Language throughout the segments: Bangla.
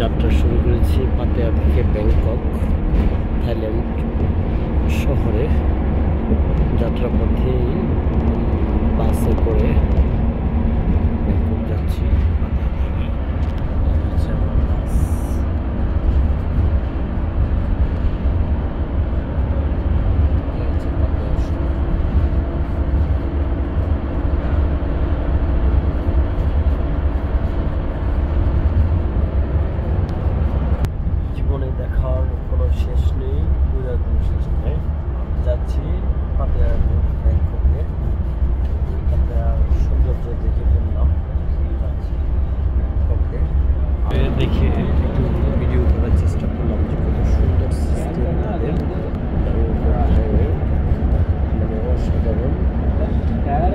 যাত্রা শুরু করেছি পাতায়া থেকে ব্যাংকক থাইল্যান্ড শহরে। যাত্রাপথে বাসে করে ব্যাংকক যাচ্ছি। জীবনে দেখার কোনো শেষ নেই, বোঝার কোনো শেষ নেই। যাচ্ছি পাতায়া ব্যাংককে, পাতায়ার সৌন্দর্য দেখে ফেললাম। যাচ্ছি ব্যাংককে, দেখে একটু ভিডিও করার চেষ্টা করলাম যে কত সুন্দর সিস্টেম তাদের, হাইওয়ে মানে অসাধারণ।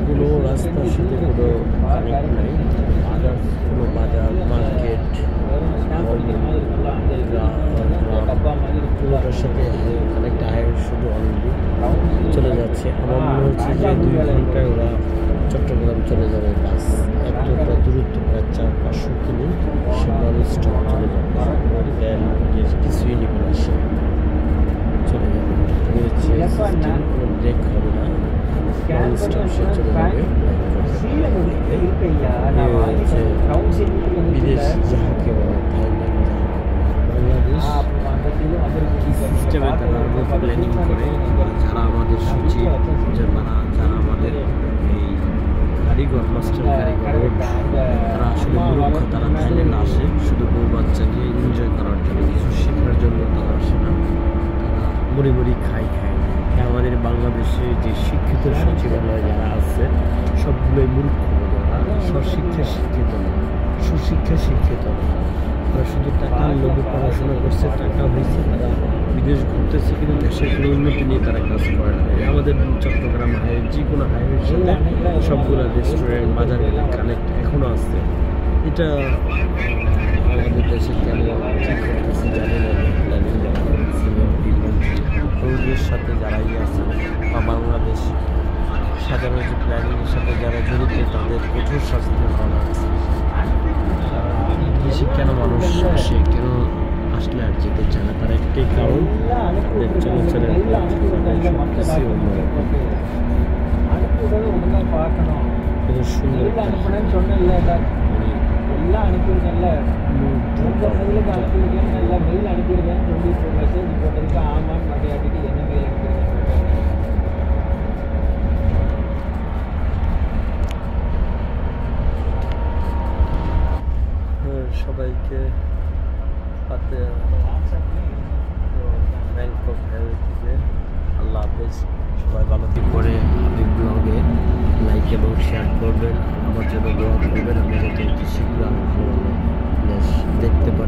কোনো রাস্তার সাথে কোনো কানেক্ট নাই, আদার্স কোনো বাজার মার্কেট পুরোটার সাথে কানেক্ট হাইওয়ে শুধু অলরেডি চলে যাচ্ছে। আমার মনে হচ্ছে যে 2 ঘন্টায় ওরা চট্টগ্রাম চলে যাবে বাস। এতটা দূরত্ব প্রায় 400-500 কিমি, সে নন স্টপ চলে যাবে, তেল কিছুই নেবে না, সে চলে যাবে। কোনো ব্রেক হবে না, নন স্টপ সে চলে যাবে। বিদেশ যাহাকে বলে, থাইল্যান্ড বাংলাদেশ সিস্টেমে তারা রুট প্ল্যানিং করে। যারা আমাদের সচিব, যারা আমাদের এই কারিগর, মাস্টার কারিগর, তারা আসলে মূর্খ। তারা থাইল্যান্ড আসে শুধু বউ বাচ্চা নিয়ে এনজয় করার জন্য, কিছু শেখার জন্য তারা আসে না। তারা মুড়ি মুড়ি খায়। আমাদের বাংলাদেশে যে শিক্ষিত সচিবালয় যারা আছে সবগুলোই মূর্খ, স্বশিক্ষা শিক্ষিত না, সুশিক্ষা শিক্ষিত না। তারা শুধু টাকার লোভে পড়াশোনা করছে, টাকা হয়েছে, তারা বিদেশ ঘুরতেছে, কিন্তু দেশের কোনো উন্নতি নিয়ে তারা কাজ করে না। আমাদের চট্টগ্রাম হাইওয়ে, যে কোনো হাইওয়ের সাথে সবগুলো রেস্টুরেন্ট, বাজারগুলো কানেক্ট এখনও আছে। এটা আমাদের দেশে কেন কী করতেছে জানি না। প্ল্যানিং ওদের সাথে যারাই আছে বা বাংলাদেশ সাধারণ যে প্ল্যানিংয়ের সাথে যারা জড়িত, তাদের কঠোর শাস্তি হওয়া আছে। দেশে কেন মানুষ আসে, কেন আসলে আর যেতে চায় না, তার একটাই কারণ, তাদের চলাচলের সুন্দর সবাইকে পাতায়া ব্যাংকক হাইওয়ে থেকে আল্লাহ হাফেজ। সবাই ভালো করে হাবিব ব্লগে লাইক এবং শেয়ার করবেন, আমার জন্য দোয়া করবেন। আমি যাতে অতি শীঘ্র ভালো ভালো দেখতে পাই।